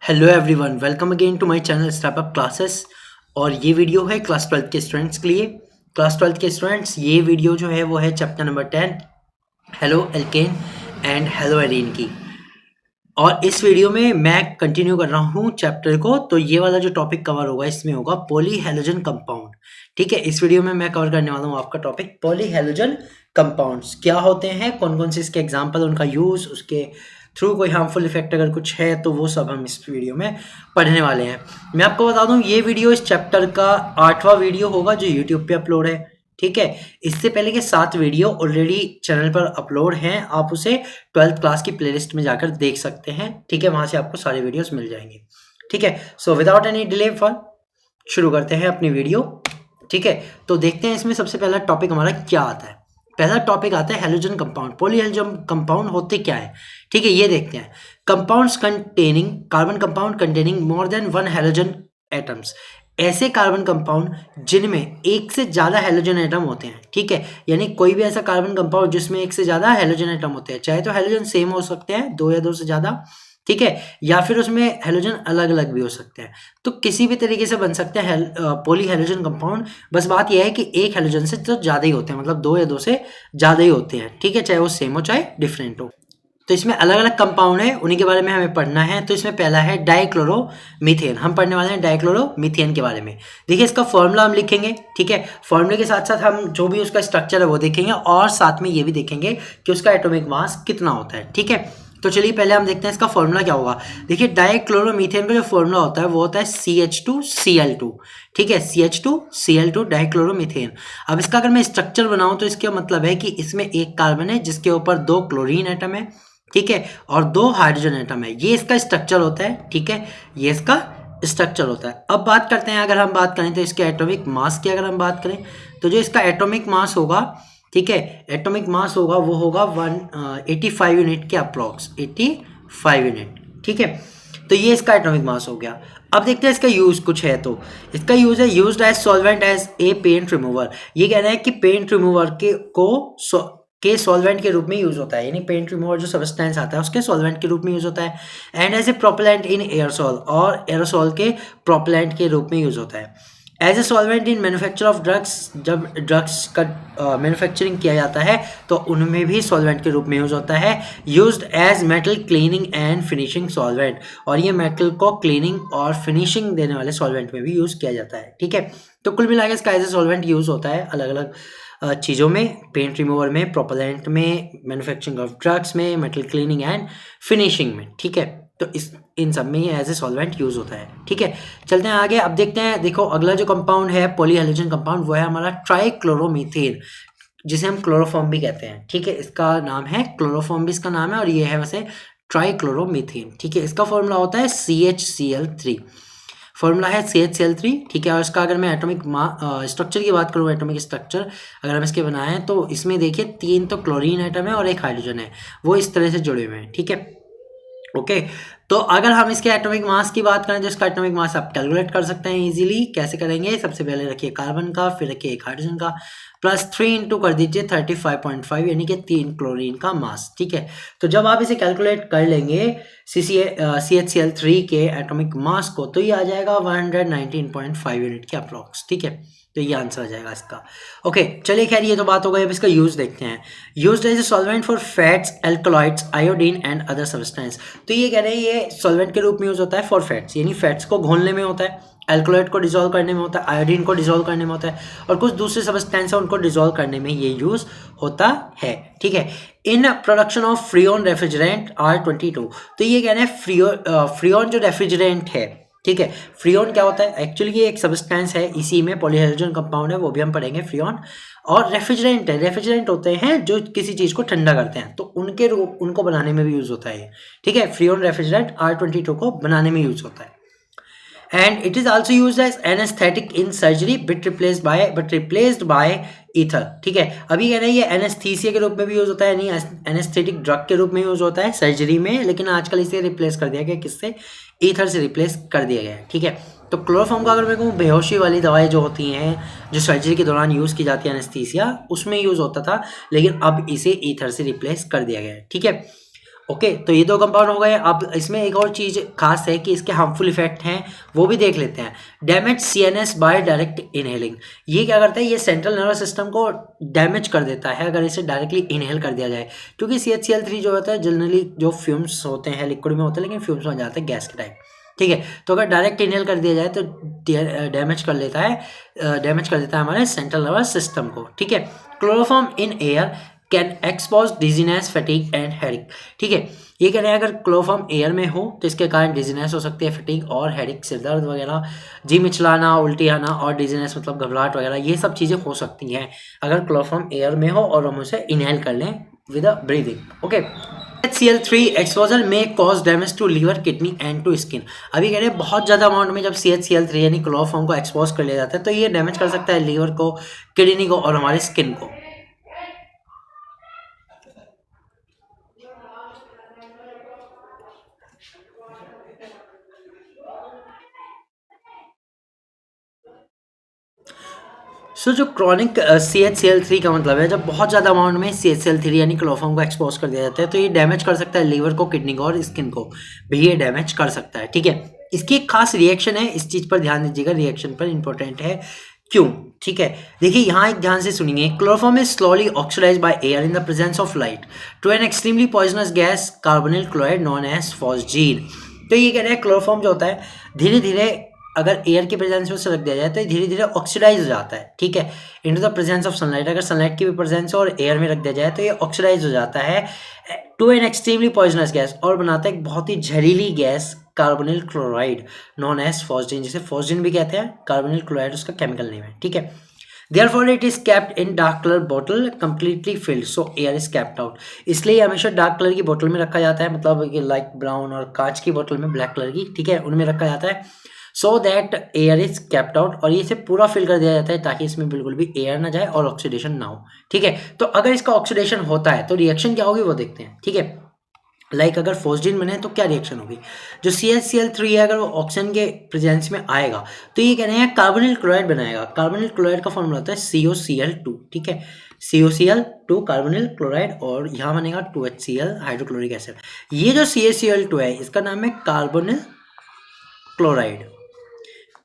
Hello everyone, welcome again to my channel step up classes. और ये video है class 12 के स्टूडेंट्स के लिए। क्लास 12 के स्टूडेंट्स, ये वीडियो जो है वो है chapter number 10 halo alkane and hello arene की। और इस वीडियो में मैं कंटिन्यू कर रहा हूँ चैप्टर को। तो ये वाला जो टॉपिक कवर होगा इसमें होगा पॉली हैलोजन कंपाउंड। ठीक है, इस वीडियो में मैं कवर करने वाला हूँ आपका टॉपिक पॉली हैलोजन कंपाउंड्स क्या होते हैं, कौन कौन से इसके एग्जाम्पल, उनका यूज़, उसके थ्रू कोई हार्मफुल इफेक्ट अगर कुछ है तो वो सब हम इस वीडियो में पढ़ने वाले हैं। मैं आपको बता दूं, ये वीडियो इस चैप्टर का 8वां वीडियो होगा जो यूट्यूब पे अपलोड है। ठीक है, इससे पहले के 7 वीडियो ऑलरेडी चैनल पर अपलोड हैं, आप उसे 12th क्लास की प्लेलिस्ट में जाकर देख सकते हैं। ठीक है, वहां से आपको सारे वीडियोस मिल जाएंगे। ठीक है, so without any delay for शुरू करते हैं अपनी वीडियो। ठीक है, तो देखते हैं इसमें सबसे पहला टॉपिक हमारा क्या आता है। पहला टॉपिक आता है halogen compound. Poly halogen compound होते क्या है, ठीक है, ये देखते हैं। Compounds containing carbon compound containing more than 1 halogen atoms, ऐसे कार्बन कंपाउंड जिनमें एक से ज्यादा हैलोजन एटम होते हैं। ठीक है, यानी कोई भी ऐसा कार्बन कंपाउंड जिसमें एक से ज्यादा हैलोजन एटम होते हैं, चाहे तो हैलोजन सेम हो सकते हैं, 2 या 2 से ज्यादा, ठीक है, या फिर उसमें हैलोजन अलग अलग भी हो सकते हैं। तो किसी भी तरीके से बन सकते हैं पॉली हैलोजन कंपाउंड। बस बात यह है कि एक हैलोजन से तो ज़्यादा ही होते हैं, मतलब 2 या 2 से ज़्यादा ही होते हैं। ठीक है, चाहे वो सेम हो चाहे डिफरेंट हो। तो इसमें अलग अलग कंपाउंड है, उन्हीं के बारे में हमें पढ़ना है। तो इसमें पहला है डाइक्लोरोमीथेन। हम पढ़ने वाले हैं डाइक्लोरोमीथेन के बारे में। देखिए, इसका फॉर्मूला हम लिखेंगे। ठीक है, फॉर्मूले के साथ साथ हम जो भी उसका स्ट्रक्चर है वो देखेंगे, और साथ में ये भी देखेंगे कि उसका एटॉमिक मास कितना होता है। ठीक है, तो चलिए पहले हम देखते हैं इसका फॉर्मूला क्या होगा। देखिए, डाइक्लोरोमीथेन का जो फॉर्मूला होता है वो होता है CH2Cl2। ठीक है, CH2Cl2 डाइक्लोरोमीथेन। अब इसका अगर मैं स्ट्रक्चर बनाऊं तो इसका मतलब है कि इसमें एक कार्बन है जिसके ऊपर 2 क्लोरीन एटम है, ठीक है, और 2 हाइड्रोजन एटम है। ये इसका स्ट्रक्चर होता है। ठीक है, ये इसका स्ट्रक्चर होता है। अब बात करते हैं, अगर हम बात करें तो इसके एटॉमिक मास की अगर हम बात करें तो जो इसका एटॉमिक मास होगा, ठीक है, एटॉमिक मास होगा वो होगा 85 यूनिट के अप्रॉक्स, 85 यूनिट। ठीक है, तो ये इसका एटॉमिक मास हो गया। अब देखते हैं इसका यूज कुछ है। तो इसका यूज है used as solvent as a paint remover. ये कहना है कि पेंट रिमूवर के सॉल्वेंट के रूप में यूज होता है, यानी पेंट रिमूवर जो सब्सटेंस आता है उसके सॉल्वेंट के रूप में यूज होता है। एंड एज ए प्रोपेलेंट इन एयरसॉल, और एयरसॉल के प्रोपेलेंट के रूप में यूज होता है। As a solvent in manufacture of drugs, जब ड्रग्स का मैन्युफैक्चरिंग किया जाता है तो उनमें भी सॉल्वेंट के रूप में यूज होता है। Used as metal cleaning and finishing solvent, और ये मेटल को क्लीनिंग और फिनिशिंग देने वाले सॉल्वेंट में भी यूज किया जाता है। ठीक है, तो कुल मिलाकर इसका एज ए सॉल्वेंट यूज होता है अलग अलग चीज़ों में, पेंट रिमूवर में, प्रोपेलेंट में, मैन्युफैक्चरिंग ऑफ ड्रग्स में, मेटल क्लीनिंग एंड फिनिशिंग में। ठीक है, तो इन सब में ये एज ए सॉल्वेंट यूज होता है। ठीक है, चलते हैं आगे। अब देखते हैं, देखो अगला जो कंपाउंड है पॉली हैलोजन कंपाउंड वो है हमारा ट्राइक्लोरोमीथेन, जिसे हम क्लोरोफॉर्म भी कहते हैं। ठीक है, इसका नाम है क्लोरोफॉर्म भी इसका नाम है, और ये है वैसे ट्राइक्लोरोमीथेन। ठीक है, इसका फॉर्मूला होता है CHCl3। फॉर्मूला है CHCl3। ठीक है, और इसका अगर मैं एटॉमिक स्ट्रक्चर की बात करूँ, एटॉमिक स्ट्रक्चर अगर हम इसके बनाएं तो इसमें देखिए 3 तो क्लोरीन एटम है और 1 हाइड्रोजन है, वो इस तरह से जुड़े हुए हैं। ठीक है, ओके, तो अगर हम इसके एटॉमिक मास की बात करें तो इसका एटॉमिक मास आप कैलकुलेट कर सकते हैं इजीली। कैसे करेंगे, सबसे पहले रखिए कार्बन का, फिर रखिए 1 हाइड्रोजन का, प्लस 3 इंटू कर दीजिए 35.5, यानी कि 3 क्लोरीन का मास। ठीक है, तो जब आप इसे कैलकुलेट कर लेंगे CHCl3 के एटॉमिक मास को, तो ये आ जाएगा 119.5 यूनिट के अप्रॉक्स। ठीक है, तो ये आंसर आ जाएगा इसका। ओके, चलिए खैर ये तो बात हो गई। अब इसका यूज देखते हैं। Used as a solvent for fats, alkaloids, iodine and other substance. तो ये कह रहे हैं ये सॉल्वेंट के रूप में यूज होता है फॉर फैट्स, यानी फैट्स को घोलने में होता है, अल्कलॉइड को डिसॉल्व करने में होता है, आयोडीन को डिसॉल्व करने में होता है, और कुछ दूसरे सब्सटेंस है उनको डिसॉल्व करने में ये यूज होता है। ठीक है, in production of Freon refrigerant R22। तो ये कहना है फ्रियोन जो रेफ्रिजरेंट है, ठीक है, फ्रियोन क्या होता है, एक्चुअली ये एक सब्सटेंस है, इसी में पॉलीहाइड्रोजन कंपाउंड है, वो भी हम पढ़ेंगे फ्रियोन। और रेफ्रिजरेंट है, रेफ्रिजरेंट होते हैं जो किसी चीज को ठंडा करते हैं, तो उनको बनाने में भी यूज होता है। ठीक है, फ्रियोन रेफ्रिजरेंट R22 को बनाने में यूज होता है। And it is also use as anaesthetic in surgery but replaced by ether. ठीक है, अभी कह रहे हैं ये एनेस्थीसिया के रूप में भी यूज होता है, यानी एनेस्थेटिक ड्रग के रूप में यूज होता है सर्जरी में, लेकिन आजकल इसे रिप्लेस कर दिया गया, किससे, ईथर से रिप्लेस कर दिया गया है। ठीक है, तो क्लोरोफॉर्म का अगर मैं कहूँ, बेहोशी वाली दवाएं जो होती हैं जो सर्जरी के दौरान यूज की जाती है एनेस्थीसिया, उसमें यूज होता था, लेकिन अब इसे ईथर से रिप्लेस कर दिया गया है। ठीक है, ओके, तो ये दो कंपाउंड हो गए। अब इसमें एक और चीज़ खास है कि इसके हार्मफुल इफेक्ट हैं, वो भी देख लेते हैं। Damage CNS by direct inhaling, ये क्या करता है, ये सेंट्रल नर्वस सिस्टम को डैमेज कर देता है अगर इसे डायरेक्टली इनहेल कर दिया जाए, क्योंकि CHCl3 जो होता है जनरली जो फ्यूम्स होते हैं लिक्विड में होते हैं, लेकिन फ्यूम्स में जाते हैं गैस के टाइप, ठीक है। तो अगर डायरेक्ट इनहेल कर दिया जाए तो डैमेज कर लेता है, डैमेज कर देता है हमारे सेंट्रल नर्वस सिस्टम को, ठीक है। Chloroform in air can expose dizziness, fatigue and headache, ठीक है। ये कह रहे हैं अगर क्लोरोफॉर्म एयर में हो तो इसके कारण डिजीनेस हो सकती है, फटीग और हेडिक, सिर दर्द वगैरह, जी मिचलाना, उल्टी आना, और डिजीनेस मतलब घबराहट वगैरह, ये सब चीज़ें हो सकती हैं अगर क्लोरोफॉर्म एयर में हो और हम उसे इनहेल कर लें with a breathing, okay. CHCl3 exposure में cause damage to liver, kidney and to skin. अभी कह रहे हैं बहुत ज़्यादा अमाउंट में जब CHCl3 यानी क्लोरोफॉर्म को एक्सपोज कर लिया जाता है तो ये डैमेज कर सकता है लीवर को, किडनी को और हमारे स्किन को। सो जो क्रॉनिक CHCl3 का मतलब है जब बहुत ज़्यादा अमाउंट में CHCl3 यानी क्लोरोफॉर्म को एक्सपोज कर दिया जाता है तो ये डैमेज कर सकता है लीवर को, किडनी को और स्किन को भी ये डैमेज कर सकता है, ठीक है। इसकी एक खास रिएक्शन है, इस चीज़ पर ध्यान दीजिएगा, रिएक्शन पर इंपॉर्टेंट है क्यों, ठीक है। देखिए यहाँ एक ध्यान से सुनिए, chloroform is slowly oxidise by air in the presence of light to an extremely poisonous gas carbonyl chloride known as phosgene. तो ये कह रहे हैं क्लोरोफॉर्म जो होता है धीरे धीरे अगर एयर के प्रेजेंस में उसे रख दिया जाए तो धीरे धीरे ऑक्सीडाइज हो जाता है, ठीक है, into the presence of sunlight. अगर सनलाइट की भी प्रेजेंस और एयर में रख दिया जाए तो ये ऑक्सीडाइज हो जाता है to an extremely poisonous gas, और बनाता है एक बहुत ही जहरीली gas carbonyl chloride known as phosgene, जिसे फॉस्जीन भी कहते हैं, कार्बोनिल क्लोराइड उसका केमिकल नेम है, ठीक है। Therefore it is kept in dark color bottle completely filled so air is kept out। इसलिए हमेशा डार्क कलर की बोतल में रखा जाता है, मतलब कि लाइट ब्राउन, और कांच की बोतल में ब्लैक कलर की, ठीक है, उनमें रखा जाता है so that air is kept out, और ये इसे पूरा फिल कर दिया जाता है ताकि इसमें बिल्कुल भी एयर ना जाए और ऑक्सीडेशन ना हो, ठीक है। तो अगर इसका ऑक्सीडेशन होता है तो रिएक्शन क्या होगी वो देखते हैं, ठीक है। लाइक अगर फॉस्जीन बने तो क्या रिएक्शन होगी, जो CHCl3 है अगर वो ऑक्सीजन के प्रेजेंस में आएगा तो ये कह रहे हैं कार्बोनिल क्लोराइड बनाएगा। कार्बोनिल क्लोराइड का फॉर्मूला होता है COCl2, ठीक है, COCl2 कार्बोनिल क्लोराइड, और यहाँ बनेगा 2HCl हाइड्रोक्लोरिक एसिड। ये जो CaCl2 है इसका नाम है कार्बोनिल क्लोराइड,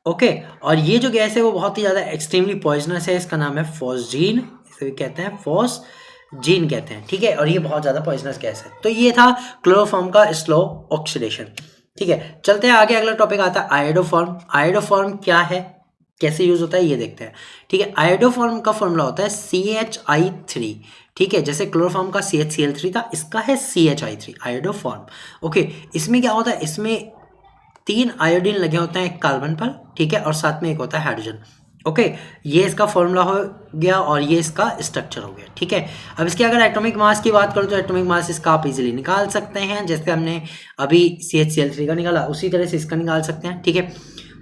ओके। और ये जो गैस है वो बहुत ही ज़्यादा एक्सट्रीमली पॉइजनस है, इसका नाम है फॉस्जीन, इसे कहते हैं फॉस्जीन कहते हैं, ठीक है, और ये बहुत ज़्यादा पॉइजनस गैस है। तो ये था क्लोरोफॉर्म का स्लो ऑक्सीडेशन, ठीक है। चलते हैं आगे, अगला टॉपिक आता है आयोडोफॉर्म। आयोडोफॉर्म क्या है, कैसे यूज होता है ये देखते हैं, ठीक है। आयोडोफॉर्म का फॉर्मूला होता है CHI3, ठीक है, जैसे क्लोरोफॉर्म का CHCl3 था, इसका है CHI3 आयोडोफॉर्म, ओके। इसमें क्या होता है, इसमें 3 आयोडीन लगे होते हैं एक कार्बन पर, ठीक है, और साथ में एक होता है हाइड्रोजन, ओके। ये इसका फॉर्मूला हो गया और ये इसका स्ट्रक्चर हो गया, ठीक है। अब इसके अगर एटॉमिक मास की बात करूँ तो एटॉमिक मास इसका आप इजीली निकाल सकते हैं, जैसे हमने अभी CHCl3 का निकाला उसी तरह से इसका निकाल सकते हैं, ठीक है।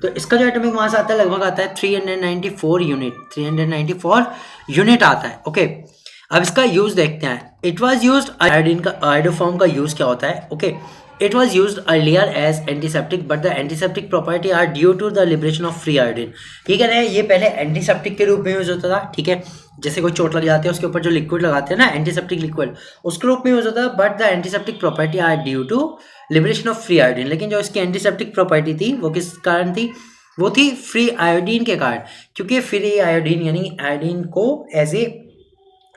तो इसका जो एटॉमिक मास आता है लगभग आता है 394 यूनिट, 394 यूनिट आता है, ओके। अब इसका यूज देखते हैं। इट वॉज यूज आयोडीन का, आयोडोफॉर्म का यूज क्या होता है, okay. It was used earlier as antiseptic, but the antiseptic property are due to the liberation of free iodine। ठीक है ना, ये पहले एंटीसेप्टिक के रूप में यूज होता था, ठीक है, जैसे कोई चोट लग जाती है उसके ऊपर जो लिक्विड लगाते हैं ना एंटीसेप्टिक लिक्विड, उसके रूप में यूज होता है, but the antiseptic property are due to liberation of free iodine. लेकिन जो इसकी एंटीसेप्टिक प्रॉपर्टी थी वो किस कारण थी, वो थी फ्री आयोडीन के कारण, क्योंकि फ्री आयोडीन यानी आयोडीन को एज ए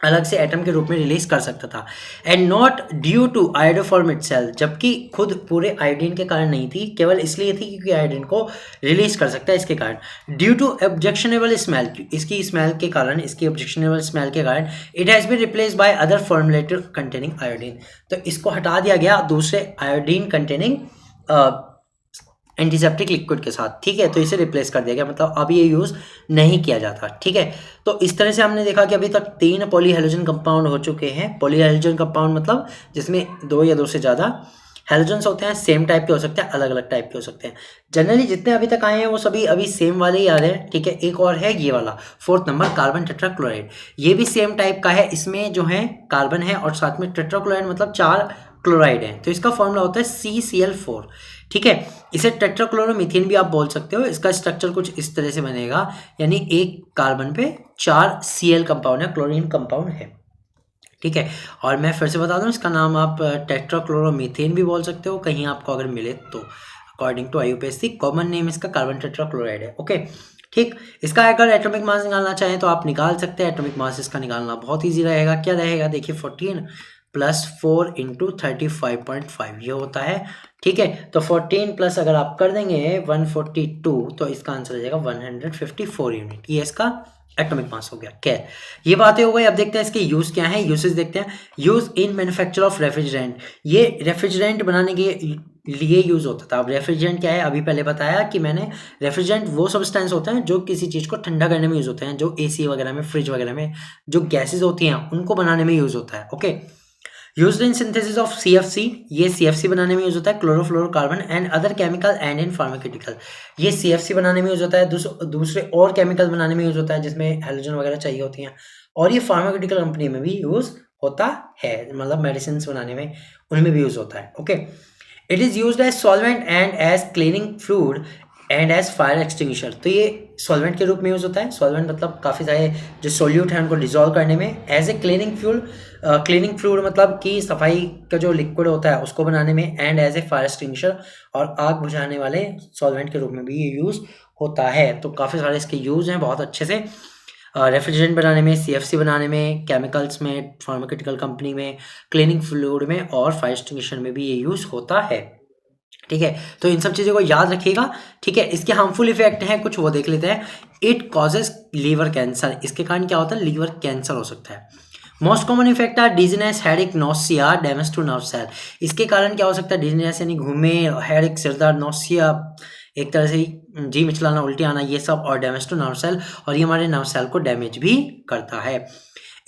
अलग से एटम के रूप में रिलीज कर सकता था, and not due to iodoform itself, जबकि खुद पूरे आयोडीन के कारण नहीं थी, केवल इसलिए थी क्योंकि आयोडीन को रिलीज कर सकता है इसके कारण। ड्यू टू ऑब्जेक्शनेबल स्मेल, इसकी स्मेल के कारण, इसकी ऑब्जेक्शनेबल स्मेल के कारण it has been replace by other formulated containing iodine. तो इसको हटा दिया गया दूसरे आयोडीन कंटेनिंग एंटीसेप्टिक लिक्विड के साथ, ठीक है, तो इसे रिप्लेस कर दिया गया, मतलब अब ये यूज़ नहीं किया जाता, ठीक है। तो इस तरह से हमने देखा कि अभी तक 3 पॉलीहेलोजन कंपाउंड हो चुके हैं। पॉलीहेलोजन कंपाउंड मतलब जिसमें 2 या 2 से ज़्यादा हेलोजन्स होते हैं, सेम टाइप के हो सकते हैं, अलग अलग टाइप के हो सकते हैं। जनरली जितने अभी तक आए हैं वो सभी अभी सेम वाले ही आ रहे हैं, ठीक है। एक और है ये वाला 4th नंबर कार्बन टेट्राक्लोराइड, ये भी सेम टाइप का है, इसमें जो है कार्बन है और साथ में टेट्राक्लोराइड मतलब 4 क्लोराइड है, तो इसका फॉर्मूला होता है CCl4, ठीक है। इसे टेट्राक्लोरोमीथेन भी आप बोल सकते हो। इसका स्ट्रक्चर कुछ इस तरह से बनेगा, यानी एक कार्बन पे 4 Cl कंपाउंड है, क्लोरीन कंपाउंड है, ठीक है। और मैं फिर से बता दूं, इसका नाम आप टेट्राक्लोरोमीथेन भी बोल सकते हो कहीं आपको अगर मिले तो। According to IUPAC common name इसका कार्बन टेट्राक्लोराइड है। ओके ठीक। इसका अगर एटॉमिक मास निकालना चाहें तो आप निकाल सकते हैं। एटॉमिक मास इसका निकालना बहुत ईजी रहेगा। क्या रहेगा देखिए, 14 प्लस 4 इंटू 35.5 ये होता है। ठीक है, तो 14 प्लस अगर आप कर देंगे 142 तो इसका आंसर आ जाएगा 154 यूनिट। ये इसका एटॉमिक मास हो गया। खैर ये बातें हो गई। अब देखते हैं इसके यूज क्या है। यूसेज देखते हैं। Use in manufacture of refrigerant, ये रेफ्रिजरेंट बनाने के लिए यूज होता था। अब रेफ्रिजरेंट क्या है, अभी पहले बताया कि मैंने, रेफ्रिजरेंट वो सब्सटेंस होते हैं जो किसी चीज को ठंडा करने में यूज होते हैं, जो AC वगैरह में, फ्रिज वगैरह में जो गैसेज होती हैं उनको बनाने में यूज होता है। Okay, used in synthesis of CFC, ये CFC बनाने में यूज होता है, chlorofluorocarbon and other chemical and in pharmaceutical, ये CFC बनाने में यूज होता है। दूसरे और केमिकल बनाने में यूज होता है जिसमें हेलोजन वगैरह चाहिए होती हैं, और ये फार्मास्यूटिकल कंपनी में भी यूज होता है, मतलब मेडिसिन बनाने में उनमें भी यूज होता है। Okay, it is used as solvent and as cleaning fluid and as fire extinguisher, तो ये सॉल्वेंट के रूप में यूज होता है। सॉल्वेंट मतलब काफ़ी सारे जो सोल्यूट है उनको डिजोल्व करने में। As a cleaning fluid, cleaning fluid मतलब कि सफाई का जो लिक्विड होता है उसको बनाने में। And as a fire extinguisher, और आग बुझाने वाले सॉल्वेंट के रूप में भी ये यूज़ होता है। तो काफ़ी सारे इसके यूज़ हैं बहुत अच्छे से, रेफ्रिजरेंट बनाने में, CFC बनाने में, केमिकल्स में, फार्मास्यूटिकल कंपनी में, क्लीनिंग फ्लूइड में और फायर एक्सटिंग्विशर में भी ये यूज़ होता है। ठीक है, तो इन सब चीज़ों को याद रखिएगा। ठीक है, इसके हार्मफुल इफेक्ट हैं कुछ, वो देख लेते हैं। इट कॉजेज लीवर कैंसर, इसके कारण क्या होता है, लीवर कैंसर हो सकता है। Most common effect are dizziness, headache, nausea, damage to nerve cell, इसके कारण क्या हो सकता है, डिजीनेस यानी घूमे, हेडेक सिरदर्द, नोसिया एक तरह से जी मिचलाना, उल्टी आना, ये सब, और डैमेज टू नर्व सेल, और ये हमारे नर्व सेल को डैमेज भी करता है।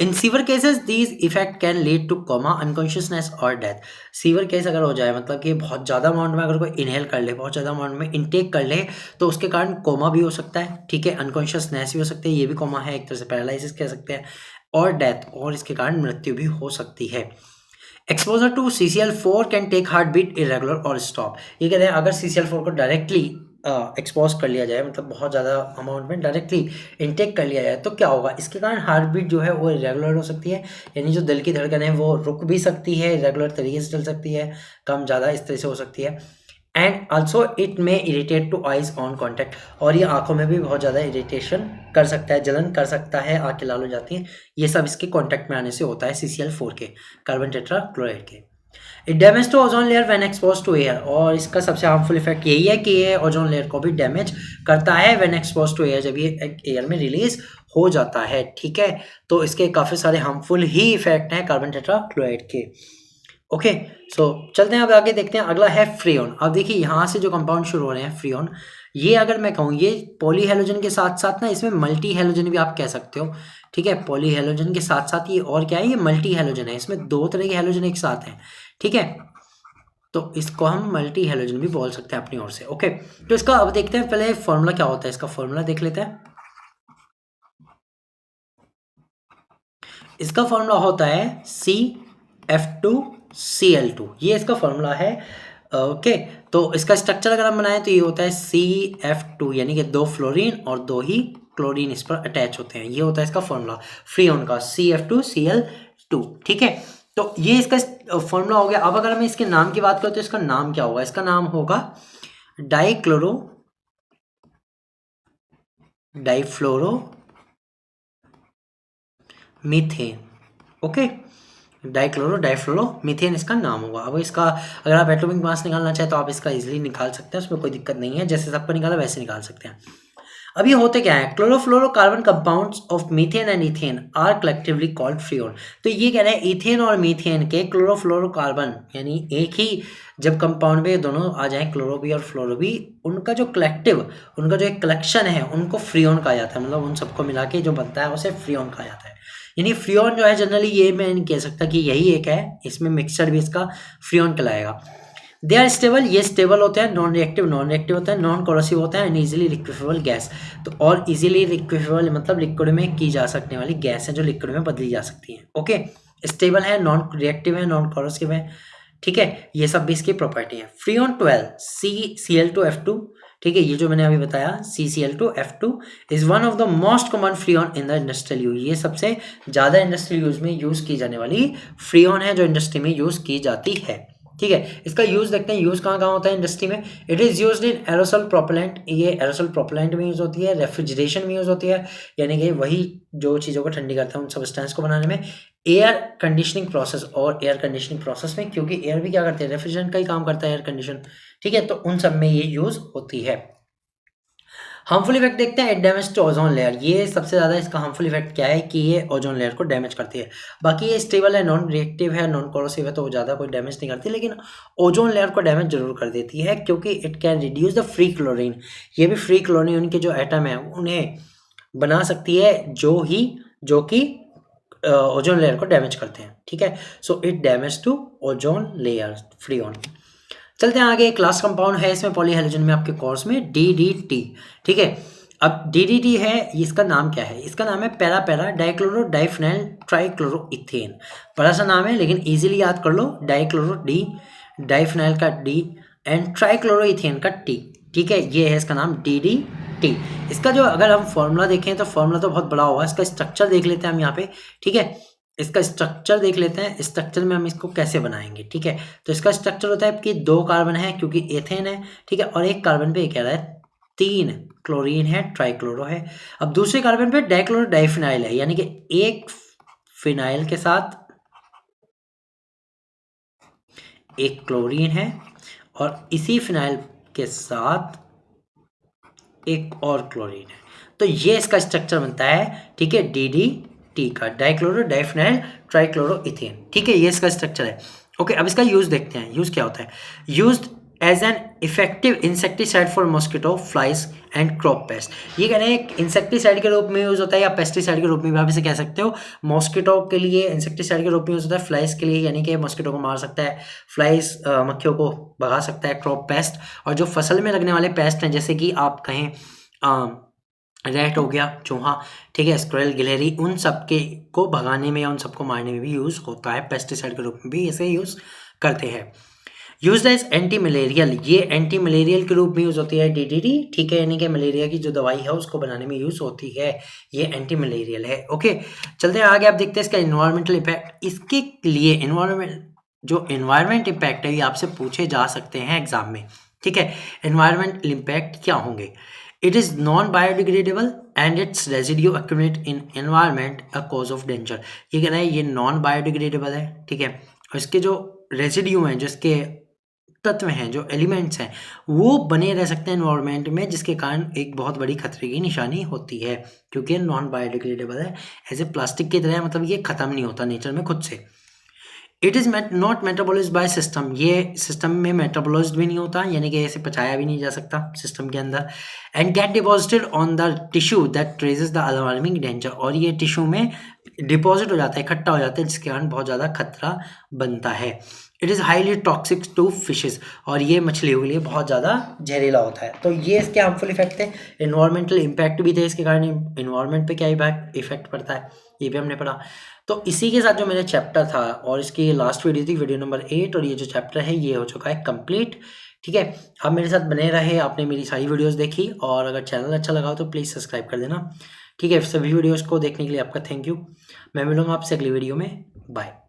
In severe cases these effect can lead to coma, unconsciousness और डेथ। सीवर केस अगर हो जाए, मतलब कि बहुत ज़्यादा अमाउंट में अगर कोई इनहेल कर ले, बहुत ज़्यादा अमाउंट में इनटेक कर ले, तो उसके कारण कोमा भी हो सकता है। ठीक है, अनकॉन्शियसनेस भी हो सकती है, ये भी कोमा है, एक तरह से पैरालिसिस कह सकते हैं, और डेथ, और इसके कारण मृत्यु भी हो सकती है। Exposure to CCl4 can take heart beat irregular और स्टॉप, ये कहते हैं अगर CCl4 को डायरेक्टली एक्सपोज कर लिया जाए, मतलब बहुत ज़्यादा अमाउंट में डायरेक्टली इनटेक कर लिया जाए, तो क्या होगा, इसके कारण हार्ट बीट जो है वो इरेगुलर हो सकती है, यानी जो दिल की धड़कन है वो रुक भी सकती है, इरेगुलर तरीके से चल सकती है, कम ज़्यादा इस तरह से हो सकती है। And also it may irritate to eyes on contact, और ये आंखों में भी बहुत ज़्यादा इरिटेशन कर सकता है, जलन कर सकता है, आंखें लाल हो जाती हैं, ये सब इसके कॉन्टैक्ट में आने से होता है, CCl4 के, कार्बन टेट्राक्लोराइड के। It damage to ozone layer when expose to air, और इसका सबसे हार्मफुल इफेक्ट यही है कि ये ओजोन लेयर को भी डैमेज करता है व्हेन एक्सपोज टू एयर, जब ये एयर में रिलीज हो जाता है। ठीक है, तो इसके काफ़ी सारे हार्मफुल ही इफेक्ट हैं कार्बन टेट्राक्लोराइड के। ओके, सो चलते हैं अब आगे देखते हैं। अगला है फ्रीऑन। अब देखिए यहाँ से जो कंपाउंड शुरू हो रहे हैं फ्रीऑन, ये अगर मैं कहूँ ये पॉली हेलोजन के साथ साथ ना इसमें मल्टी हेलोजन भी आप कह सकते हो। ठीक है, पॉली हेलोजन के साथ साथ ये और क्या है, ये मल्टी हेलोजन है, इसमें दो तरह के हेलोजन एक साथ हैं। ठीक है, तो इसको हम मल्टी हेलोजन भी बोल सकते हैं अपनी ओर से। ओके, तो इसका अब देखते हैं पहले फॉर्मूला क्या होता है, इसका फॉर्मूला देख लेते हैं। इसका फॉर्मूला होता है CF2Cl2, ये इसका फॉर्मूला है। ओके, तो इसका स्ट्रक्चर अगर हम बनाएं तो ये होता है CF2, यानी कि 2 फ्लोरीन और 2 ही क्लोरीन इस पर अटैच होते हैं, ये होता है इसका फॉर्मूला फ्रीऑन का, CF2Cl2। ठीक है, तो ये इसका फॉर्मूला हो गया। अब अगर मैं इसके नाम की बात करूं तो इसका नाम क्या होगा, इसका नाम होगा डाइफ्लोरो मीथेन। ओके, डाइफ्लोरो मीथेन इसका नाम होगा। अब इसका अगर आप एटॉमिक मास निकालना चाहें तो आप इसका इजीली निकाल सकते हैं, उसमें कोई दिक्कत नहीं है, जैसे सबको निकाला वैसे निकाल सकते हैं। अब ये होते क्या है, chlorofluorocarbon compounds of methane and ethane are collectively called freon. तो ये कह रहे हैं इथेन और मीथेन के क्लोरोफ्लोरोकार्बन, यानी एक ही जब कंपाउंड में दोनों आ जाए, क्लोरो भी और फ्लोरो भी, उनका जो कलेक्टिव, उनका जो एक कलेक्शन है उनको फ्रीऑन कहा जाता है, मतलब उन सबको मिला के जो बनता है उसे फ्रीऑन कहा जाता है। यानी फ्रीऑन जो है जनरली ये मैं नहीं कह सकता कि यही एक है, इसमें मिक्सचर भी इसका फ्रीऑन कहलाएगा। दे आर स्टेबल, ये स्टेबल होते हैं, नॉन रिएक्टिव होता है, नॉन कोरोसिव होता है, एंड इजीली लिक्विफेबल गैस। तो और इजीली लिक्विफेबल मतलब लिक्विड में की जा सकने वाली गैस है जो लिक्विड में बदली जा सकती है। ओके, स्टेबल है, नॉन रिएक्टिव है, नॉन कोरोसिव है। ठीक है, ये सब भी इसकी प्रॉपर्टी है। फ्रीऑन 12 CCl2F2, ठीक है, ये जो मैंने अभी बताया CCl2F2 is one of the most common freon in the industrial use. ये सबसे ज़्यादा इंडस्ट्रियल यूज में यूज की जाने वाली फ्रीऑन है जो इंडस्ट्री में यूज की जाती है। ठीक है, इसका यूज देखते हैं, यूज कहाँ कहाँ होता है इंडस्ट्री में। It is used in aerosol propellant, ये एरोसोल प्रोपेलेंट में यूज होती है, रेफ्रिजरेशन में यूज होती है, यानी कि वही जो चीज़ों को ठंडी करता है उन सब्सटेंस को बनाने में, एयर कंडीशनिंग प्रोसेस और एयर कंडीशनिंग प्रोसेस में, क्योंकि एयर भी क्या करते हैं, रेफ्रिजरेंट का ही काम करता है एयर कंडीशन। ठीक है, तो उन सब में ये यूज होती है। हार्मफुल इफेक्ट देखते हैं, it damage to ozone layer. ये सबसे ज़्यादा इसका हार्मफुल इफेक्ट क्या है कि ये ओजोन लेयर को डैमेज करती है। बाकी ये स्टेबल है, नॉन रिएक्टिव है, नॉन कोरोसिव है, तो वो ज़्यादा कोई डैमेज नहीं करती, लेकिन ओजोन लेयर को डैमेज जरूर कर देती है, क्योंकि it can reduce the free chlorine. ये भी फ्री क्लोरीन के जो एटम है उन्हें बना सकती है, जो कि ओजोन लेयर को डैमेज करते हैं। ठीक है, so it damage to ozone layer freon. चलते हैं आगे, एक लास्ट कंपाउंड है इसमें पॉलीहेलोजन में आपके कोर्स में, DDT। ठीक है, अब DDT है, इसका नाम क्या है, इसका नाम है पैरा पैरा डाइक्लोरो डाइफिनाइल ट्राइक्लोरोइथेन। बड़ा सा नाम है लेकिन इजीली याद कर लो, डाइक्लोरो D, डाइफिनाइल का D एंड ट्राइक्लोरोइथेन का T। ठीक है, ये है इसका नाम DDT। इसका जो अगर हम फॉर्मूला देखें तो फॉर्मूला तो बहुत बड़ा होगा, इसका स्ट्रक्चर देख लेते हैं हम यहाँ पे। ठीक है, इसका स्ट्रक्चर देख लेते हैं, स्ट्रक्चर में हम इसको कैसे बनाएंगे। ठीक है, तो इसका स्ट्रक्चर होता है कि 2 कार्बन है क्योंकि एथेन है। ठीक है, और एक कार्बन पे क्या रहा है, 3 क्लोरीन है, ट्राइक्लोरो है। अब दूसरे कार्बन पे डाइक्लोरो डाइफिनाइल है, यानी कि एक फिनाइल के साथ एक क्लोरीन है और इसी फिनाइल के साथ एक और क्लोरीन है, तो ये इसका स्ट्रक्चर बनता है। ठीक है, DDT का, डाइक्लोरो डाइफिनाइल ट्राइक्लोरोइथेन। ठीक है, ये इसका स्ट्रक्चर है। ओके, अब इसका यूज देखते हैं, यूज क्या होता है। Used as an effective insecticide for mosquito, flies and crop pest. ये कहने एक इंसेक्टिसाइड के रूप में यूज होता है या पेस्टिसाइड के रूप में भी आप इसे कह सकते हो। मॉस्किटो के लिए इंसेक्टिसाइड के रूप में यूज होता है, फ्लाइज के लिए यानी कि मॉस्किटो को मार सकता है, फ्लाइज मक्खियों को भगा सकता है, क्रॉप पेस्ट और जो फसल में लगने वाले पेस्ट हैं जैसे कि आप कहें रेट हो गया, चूहा, ठीक है, स्क्विरल, गिलहरी, उन सब के को भगाने में या उन सबको मारने में भी यूज़ होता है। पेस्टिसाइड के रूप में भी इसे यूज़ करते हैं। यूज एज एंटी मलेरियल, ये एंटी मलेरियल के रूप में यूज़ होती है DDT। ठीक है, यानी कि मलेरिया की जो दवाई है उसको बनाने में यूज़ होती है, ये एंटी मलेरियल है। ओके, चलते हैं आगे, आप देखते हैं इसका इन्वायरमेंटल इम्पैक्ट। इसके लिए इन्वायरमेंट इम्पैक्ट है ये आपसे पूछे जा सकते हैं एग्जाम में। ठीक है, इन्वायरमेंटल इम्पैक्ट क्या होंगे। It is non-biodegradable and its residue accumulate in environment a cause of danger। ये कह रहा है ये नॉन बायोडिग्रेडेबल है। ठीक है, और इसके जो रेजिड्यू हैं, जो इसके तत्व हैं, जो एलिमेंट्स हैं, वो बने रह सकते हैं एनवायरनमेंट में, जिसके कारण एक बहुत बड़ी खतरे की निशानी होती है, क्योंकि नॉन बायोडिग्रेडेबल है। ऐसे प्लास्टिक की तरह, मतलब ये खत्म नहीं होता नेचर में खुद से। It is not metabolised by system, ये सिस्टम में मेटाबोलाइज्ड भी नहीं होता, यानी कि इसे पचाया भी नहीं जा सकता सिस्टम के अंदर। And get deposited on the tissue that raises the alarming danger, और ये टिश्यू में डिपॉजिट हो जाता है, इकट्ठा हो जाता है, जिसके कारण बहुत ज़्यादा खतरा बनता है। It is highly toxic to fishes, और ये मछलियों के लिए बहुत ज़्यादा जहरीला होता है। तो ये इसके हार्मफुल इफेक्ट थे। इन्वायरमेंटल इम्पैक्ट भी थे इसके कारण, इन्वायरमेंट पे क्या इफेक्ट पड़ता है ये भी हमने पढ़ा। तो इसी के साथ जो मेरा चैप्टर था और इसकी लास्ट वीडियो थी, वीडियो नंबर 8, और ये जो चैप्टर है ये हो चुका है कंप्लीट। ठीक है, आप मेरे साथ बने रहे, आपने मेरी सारी वीडियोस देखी, और अगर चैनल अच्छा लगा हो तो प्लीज़ सब्सक्राइब कर देना। ठीक है, सभी वीडियोस को देखने के लिए आपका थैंक यू। मैं मिलूंगा आपसे अगली वीडियो में, बाय।